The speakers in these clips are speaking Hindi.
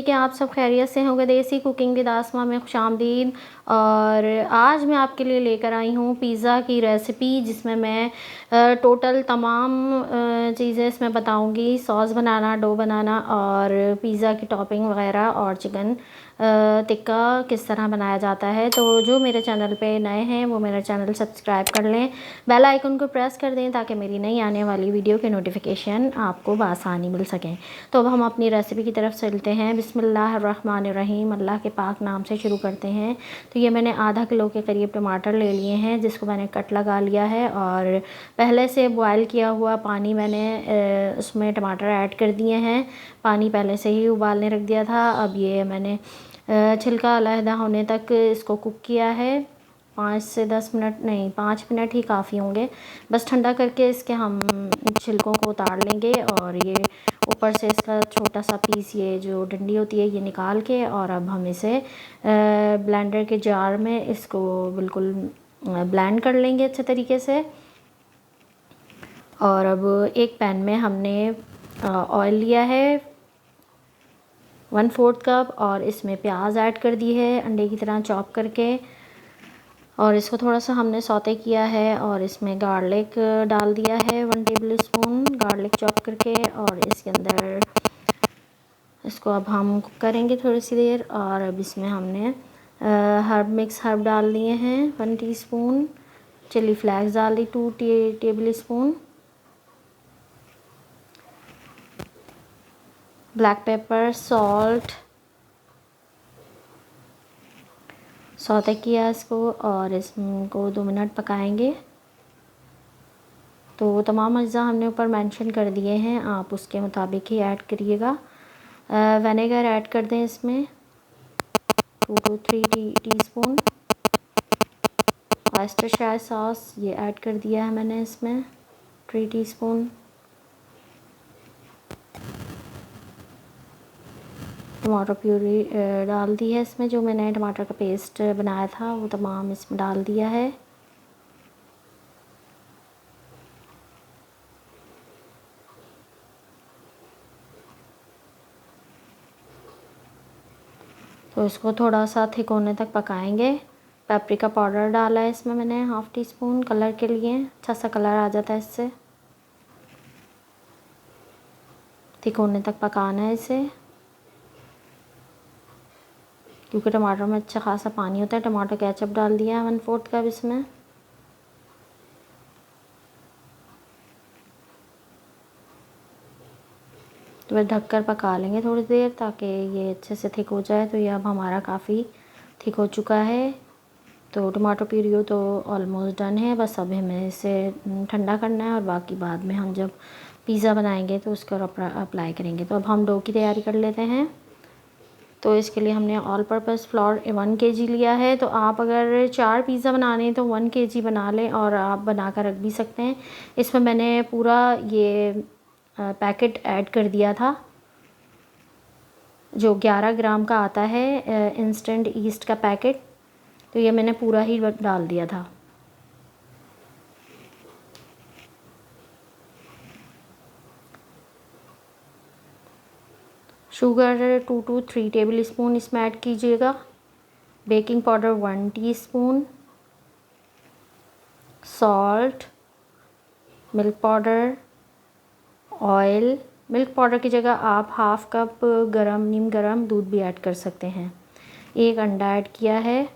कि आप सब खैरियत से होंगे। देसी कुकिंग विद आसमा में खुशामदीद। और आज मैं आपके लिए लेकर आई हूँ पिज़्ज़ा की रेसिपी, जिसमें मैं टोटल तमाम चीज़ें इसमें बताऊँगी। सॉस बनाना, डो बनाना और पिज़्ज़ा की टॉपिंग वगैरह और चिकन टिक्का किस तरह बनाया जाता है। तो जो मेरे चैनल पे नए हैं वो मेरा चैनल सब्सक्राइब कर लें, बेल आइकन को प्रेस कर दें ताकि मेरी नई आने वाली वीडियो के नोटिफिकेशन आपको बआसानी मिल सकें। तो अब हम अपनी रेसिपी की तरफ चलते हैं। बिस्मिल्लाहिर्रहमानिर्रहीम, अल्लाह के पाक नाम से शुरू करते हैं। तो ये मैंने आधा किलो के करीब टमाटर ले लिए हैं, जिसको मैंने कट लगा लिया है और पहले से बॉयल किया हुआ पानी मैंने उसमें टमाटर ऐड कर दिए हैं। पानी पहले से ही उबालने रख दिया था। अब ये मैंने छिलका अलहदा होने तक इसको कुक किया है। 5 से 10 मिनट नहीं, 5 मिनट ही काफ़ी होंगे। बस ठंडा करके इसके हम छिलकों को उतार लेंगे और ये ऊपर से इसका छोटा सा पीस, ये जो डंडी होती है, ये निकाल के और अब हम इसे ब्लेंडर के जार में इसको बिल्कुल ब्लेंड कर लेंगे अच्छे तरीके से। और अब एक पैन में हमने ऑयल लिया है 1/4 कप और इसमें प्याज ऐड कर दी है अंडे की तरह चॉप करके, और इसको थोड़ा सा हमने सौते किया है। और इसमें गार्लिक डाल दिया है 1 टेबल स्पून गार्लिक चॉप करके, और इसके अंदर इसको अब हम कुक करेंगे थोड़ी सी देर। और अब इसमें हमने मिक्स हर्ब डाल दिए हैं 1 टीस्पून, चिली फ्लेक्स डाल दी 2 tablespoon, black pepper, salt, saute किया इसको और इसको 2 मिनट पकाएंगे। तो तमाम अज्जा हमने ऊपर मेंशन कर दिए हैं, आप उसके मुताबिक ही ऐड करिएगा। विनेगर ऐड कर दें इसमें 2 to 3 टीस्पून। ऑयस्टरशायर सॉस ये ऐड कर दिया है मैंने इसमें 3 टीस्पून। टमाटो प्यूरी डाल दी है इसमें, जो मैंने टमाटर का पेस्ट बनाया था वो तमाम इसमें डाल दिया है। तो इसको थोड़ा सा थिक होने तक पकाएंगे। पेपरिका पाउडर डाला है इसमें मैंने 1/2 टीस्पून, कलर के लिए, अच्छा सा कलर आ जाता है इससे। थिक होने तक पकाना है इसे, क्योंकि टमाटर में अच्छा खासा पानी होता है। टमाटर केचप डाल दिया है 1/4 कप इसमें। तो बस ढककर पका लेंगे थोड़ी देर ताकि ये अच्छे से थिक हो जाए। तो ये अब हमारा काफ़ी थिक हो चुका है। तो टमाटो प्यूरी तो ऑलमोस्ट डन है, बस अब हमें इसे ठंडा करना है और बाकी बाद में हम जब पिज़्ज़ा बनाएंगे तो उसके ऊपर अप्लाई करेंगे। तो अब हम डो की तैयारी कर लेते हैं। तो इसके लिए हमने ऑल पर्पस फ्लोर 1 kg लिया है। तो आप अगर 4 पिज़्ज़ा बनाने हैं तो 1 kg बना लें और आप बना कर रख भी सकते हैं। इसमें मैंने पूरा ये पैकेट ऐड कर दिया था, जो 11 ग्राम का आता है इंस्टेंट ईस्ट का पैकेट। तो ये मैंने पूरा ही डाल दिया था। शुगर 2 to 3 टेबल स्पून इसमें ऐड कीजिएगा। Baking powder 1 teaspoon, salt, milk powder, oil. Milk powder की जगह आप 1/2 कप नीम गरम दूध भी ऐड कर सकते हैं। 1 अंडा ऐड किया है।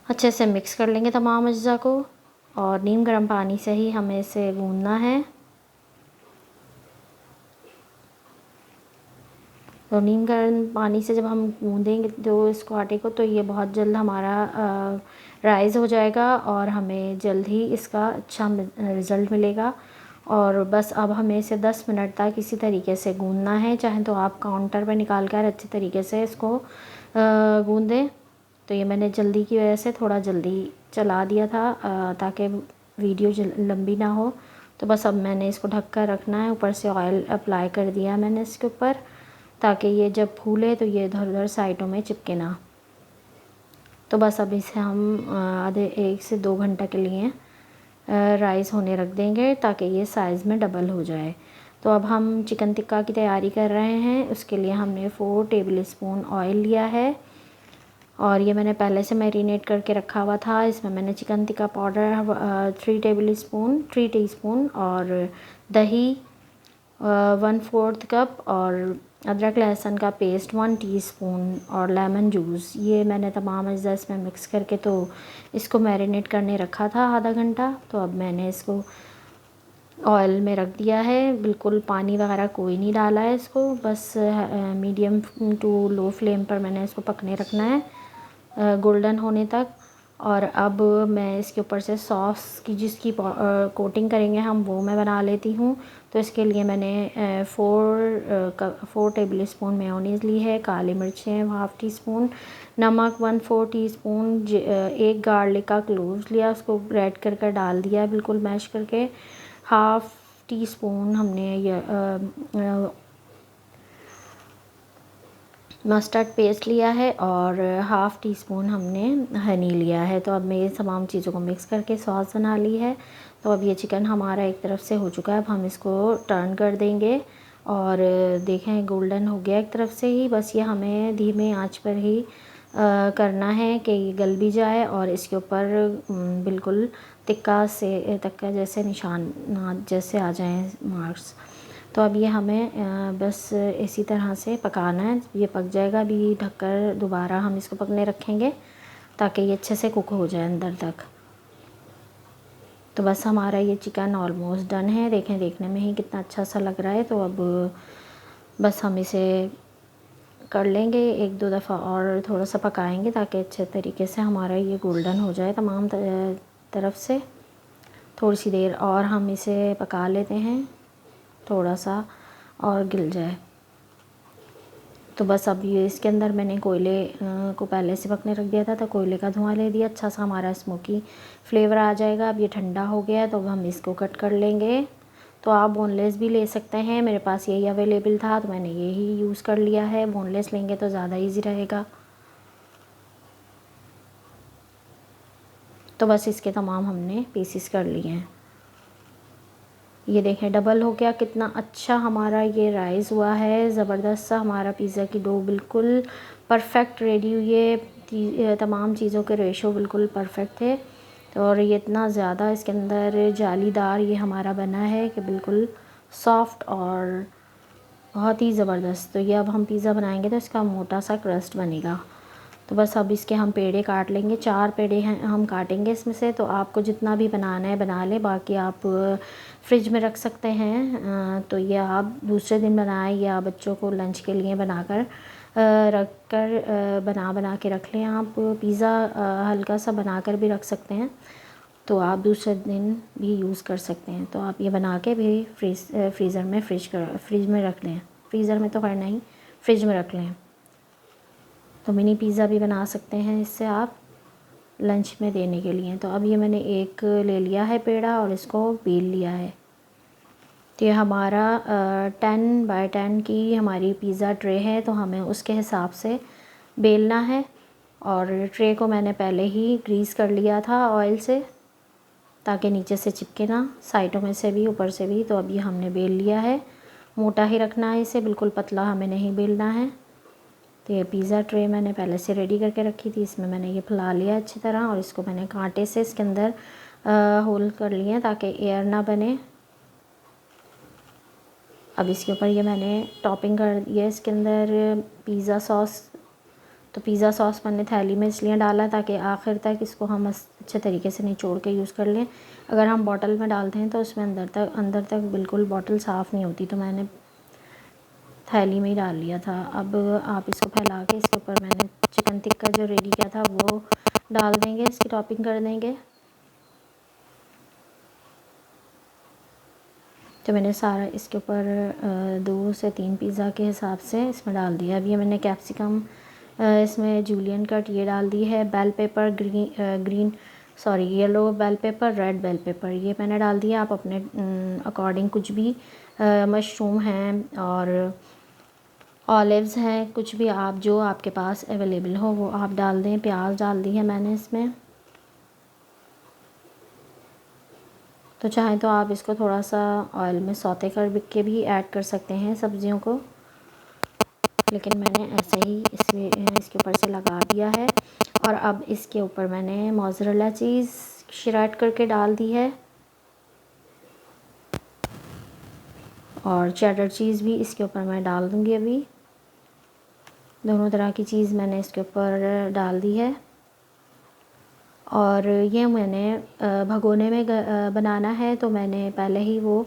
अच्छे से मिक्स कर लेंगे तमाम अज्जा को और नीम गर्म पानी से ही हमें इसे गूंदना है। तो नीम गर्म पानी से जब हम गूंदेंगे तो इसको आटे को, तो ये बहुत जल्द हमारा राइज़ हो जाएगा और हमें जल्द ही इसका अच्छा रिज़ल्ट मिलेगा। और बस अब हमें इसे 10 मिनट तक इसी तरीके से गूंदना है। चाहे तो आप काउंटर पर निकाल कर अच्छे तरीके से इसको गूंद दें। तो ये मैंने जल्दी की वजह से थोड़ा जल्दी चला दिया था ताकि वीडियो लंबी ना हो। तो बस अब मैंने इसको ढक कर रखना है। ऊपर से ऑयल अप्लाई कर दिया मैंने इसके ऊपर, ताकि ये जब फूले तो ये इधर उधर साइडों में चिपके ना। तो बस अब इसे हम आधे 1 से 2 घंटा के लिए राइस होने रख देंगे ताकि ये साइज़ में डबल हो जाए। तो अब हम चिकन टिक्का की तैयारी कर रहे हैं। उसके लिए हमने 4 टेबल स्पून ऑयल लिया है और ये मैंने पहले से मैरिनेट करके रखा हुआ था। इसमें मैंने चिकन टिक्का पाउडर 3 टीस्पून और दही 1/4 कप और अदरक लहसुन का पेस्ट 1 टीस्पून और लेमन जूस, ये मैंने तमाम अज्जा इसमें मिक्स करके तो इसको मैरिनेट करने रखा था आधा घंटा। तो अब मैंने इसको ऑयल में रख दिया है, बिल्कुल पानी वगैरह कोई नहीं डाला है इसको, बस मीडियम टू लो फ्लेम पर मैंने इसको पकने रखना है गोल्डन होने तक। और अब मैं इसके ऊपर से सॉस की जिसकी कोटिंग करेंगे हम, वो मैं बना लेती हूँ। तो इसके लिए मैंने 4 टेबल स्पून मेयोनीज़ ली है, काली मिर्चें 1/2 टीस्पून, नमक 1/4 टीस्पून, 1 गार्लिक का क्लोव्स लिया, उसको ग्रेट कर डाल दिया बिल्कुल मैश करके। 1/2 टीस्पून हमने ये मस्टर्ड पेस्ट लिया है और 1/2 टीस्पून हमने हनी लिया है। तो अब मैं ये तमाम चीज़ों को मिक्स करके सॉस बना ली है। तो अब ये चिकन हमारा एक तरफ से हो चुका है, अब हम इसको टर्न कर देंगे और देखें गोल्डन हो गया एक तरफ से ही। बस ये हमें धीमे आंच पर ही करना है कि ये गल भी जाए और इसके ऊपर बिल्कुल तिक्का जैसे निशान जैसे आ जाएं मार्क्स। तो अब ये हमें बस इसी तरह से पकाना है, ये पक जाएगा। अभी ढककर दोबारा हम इसको पकने रखेंगे ताकि ये अच्छे से कुक हो जाए अंदर तक। तो बस हमारा ये चिकन ऑलमोस्ट डन है, देखें देखने में ही कितना अच्छा सा लग रहा है। तो अब बस हम इसे कर लेंगे 1-2 दफ़ा और थोड़ा सा पकाएंगे ताकि अच्छे तरीके से हमारा ये गोल्डन हो जाए तमाम तरफ से। थोड़ी सी देर और हम इसे पका लेते हैं, थोड़ा सा और गिल जाए। तो बस अब ये इसके अंदर मैंने कोयले को पहले से पकने रख दिया था, तो कोयले का धुआं ले दिया, अच्छा सा हमारा स्मोकी फ्लेवर आ जाएगा। अब ये ठंडा हो गया है तो अब हम इसको कट कर लेंगे। तो आप बोनलेस भी ले सकते हैं, मेरे पास यही अवेलेबल था तो मैंने यही यूज़ कर लिया है। बोनलेस लेंगे तो ज़्यादा ईजी रहेगा। तो बस इसके तमाम हमने पीसीस कर लिए हैं। ये देखें डबल हो गया, कितना अच्छा हमारा ये राइस हुआ है, ज़बरदस्त सा हमारा पिज़्ज़ा की डो बिल्कुल परफेक्ट रेडी हुई है। तमाम चीज़ों के रेशो बिल्कुल परफेक्ट थे। तो और ये इतना ज़्यादा इसके अंदर जालीदार ये हमारा बना है कि बिल्कुल सॉफ्ट और बहुत ही ज़बरदस्त। तो ये अब हम पिज़्ज़ा बनाएंगे तो इसका मोटा सा क्रस्ट बनेगा। तो बस अब इसके हम पेड़े काट लेंगे, 4 पेड़े हैं हम काटेंगे इसमें से। तो आपको जितना भी बनाना है बना लें, बाकी आप फ्रिज में रख सकते हैं। तो ये आप दूसरे दिन बनाएं या बच्चों को लंच के लिए बनाकर रख कर बना के रख लें। आप पिज़्ज़ा हल्का सा बनाकर भी रख सकते हैं, तो आप दूसरे दिन भी यूज़ कर सकते हैं। तो आप ये बना के भी फ्रीज़र में फ्रिज में रख लें, फ्रीज़र में तो करना ही, फ्रिज में रख लें। तो मिनी पिज़्ज़ा भी बना सकते हैं इससे आप लंच में देने के लिए। तो अब ये मैंने एक ले लिया है पेड़ा और इसको बेल लिया है। तो ये हमारा 10 बाय 10 की हमारी पिज़्ज़ा ट्रे है, तो हमें उसके हिसाब से बेलना है। और ट्रे को मैंने पहले ही ग्रीस कर लिया था ऑयल से ताकि नीचे से चिपके ना, साइडों में से भी ऊपर से भी। तो अब ये हमने बेल लिया है, मोटा ही रखना है इसे, बिल्कुल पतला हमें नहीं बेलना है। तो ये पिज़्ज़ा ट्रे मैंने पहले से रेडी करके रखी थी, इसमें मैंने ये फैला लिया अच्छी तरह और इसको मैंने कांटे से इसके अंदर होल कर लिए ताकि एयर ना बने। अब इसके ऊपर ये मैंने टॉपिंग कर दिया इसके अंदर पिज़्ज़ा सॉस। तो पिज़्ज़ा सॉस मैंने थैली में इसलिए डाला ताकि आखिर तक इसको हम अच्छे तरीके से निचोड़ के यूज़ कर लें। अगर हम बॉटल में डालते हैं तो उसमें अंदर तक बिल्कुल बॉटल साफ़ नहीं होती, तो मैंने थैली में ही डाल लिया था। अब आप इसको फैला के इसके ऊपर मैंने चिकन टिक्का जो रेडी किया था वो डाल देंगे, इसकी टॉपिंग कर देंगे। तो मैंने सारा इसके ऊपर 2 से 3 पिज़्ज़ा के हिसाब से इसमें डाल दिया। अब ये मैंने कैप्सिकम इसमें जूलियन कट ये डाल दी है, bell pepper yellow bell pepper, red bell pepper ये मैंने डाल दिया। आप अपने अकॉर्डिंग कुछ भी मशरूम हैं और ऑलिव्स हैं, कुछ भी आप जो आपके पास अवेलेबल हो वो आप डाल दें। प्याज डाल दी है मैंने इसमें। तो चाहे तो आप इसको थोड़ा सा ऑयल में सौते कर के भी ऐड कर सकते हैं सब्जियों को, लेकिन मैंने ऐसे ही इसके ऊपर से लगा दिया है। और अब इसके ऊपर मैंने मोज़रेला चीज़ श्रेड करके डाल दी है और चेडर चीज़ भी इसके ऊपर मैं डाल दूँगी। अभी दोनों तरह की चीज़ मैंने इसके ऊपर डाल दी है। और ये मैंने भगोने में बनाना है, तो मैंने पहले ही वो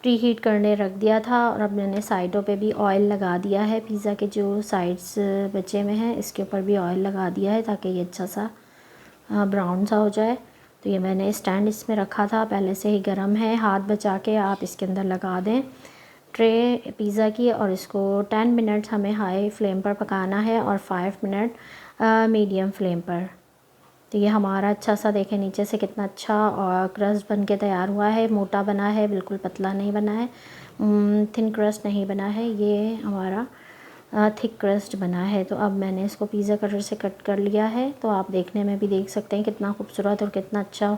प्री हीट करने रख दिया था। और अब मैंने साइडों पे भी ऑयल लगा दिया है, पिज़्ज़ा के जो साइड्स बचे हुए हैं इसके ऊपर भी ऑयल लगा दिया है ताकि ये अच्छा सा ब्राउन सा हो जाए। तो ये मैंने स्टैंड इसमें रखा था, पहले से ही गर्म है, हाथ बचा के आप इसके अंदर लगा दें ट्रे पिज़्ज़ा की। और इसको 10 मिनट हमें हाई फ्लेम पर पकाना है और 5 मिनट मीडियम फ्लेम पर। तो ये हमारा अच्छा सा देखें नीचे से कितना अच्छा और क्रस्ट बन के तैयार हुआ है, मोटा बना है, बिल्कुल पतला नहीं बना है, थिन क्रस्ट नहीं बना है, ये हमारा थिक क्रस्ट बना है। तो अब मैंने इसको पिज़्ज़ा कटर से कट कर लिया है, तो आप देखने में भी देख सकते हैं कितना खूबसूरत और कितना अच्छा,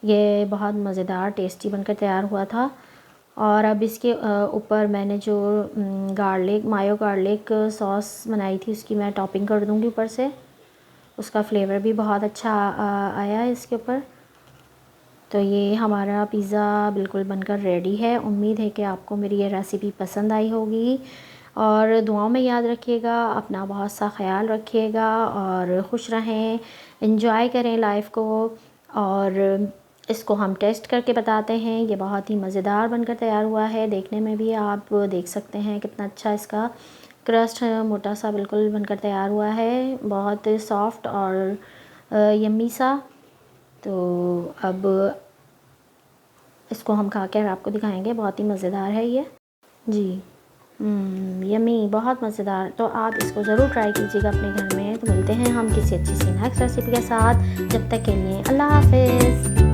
ये बहुत मज़ेदार टेस्टी बनकर तैयार हुआ था। और अब इसके ऊपर मैंने जो मायो गार्लिक सॉस बनाई थी उसकी मैं टॉपिंग कर दूँगी ऊपर से, उसका फ्लेवर भी बहुत अच्छा आया है इसके ऊपर। तो ये हमारा पिज़्ज़ा बिल्कुल बनकर रेडी है। उम्मीद है कि आपको मेरी ये रेसिपी पसंद आई होगी और दुआओं में याद रखिएगा, अपना बहुत सा ख्याल रखिएगा और खुश रहें, एंजॉय करें लाइफ को। और इसको हम टेस्ट करके बताते हैं, ये बहुत ही मज़ेदार बनकर तैयार हुआ है। देखने में भी आप देख सकते हैं कितना अच्छा इसका क्रस्ट मोटा सा बिल्कुल बनकर तैयार हुआ है, बहुत सॉफ्ट और यम्मी सा। तो अब इसको हम खा कर आपको दिखाएंगे, बहुत ही मज़ेदार है ये जी। यम्मी, बहुत मज़ेदार। तो आप इसको ज़रूर ट्राई कीजिएगा अपने घर में। तो मिलते हैं हम किसी अच्छी सी नेक्स्ट रेसिपी के साथ, जब तक के लिए अल्लाह हाफ़िज़।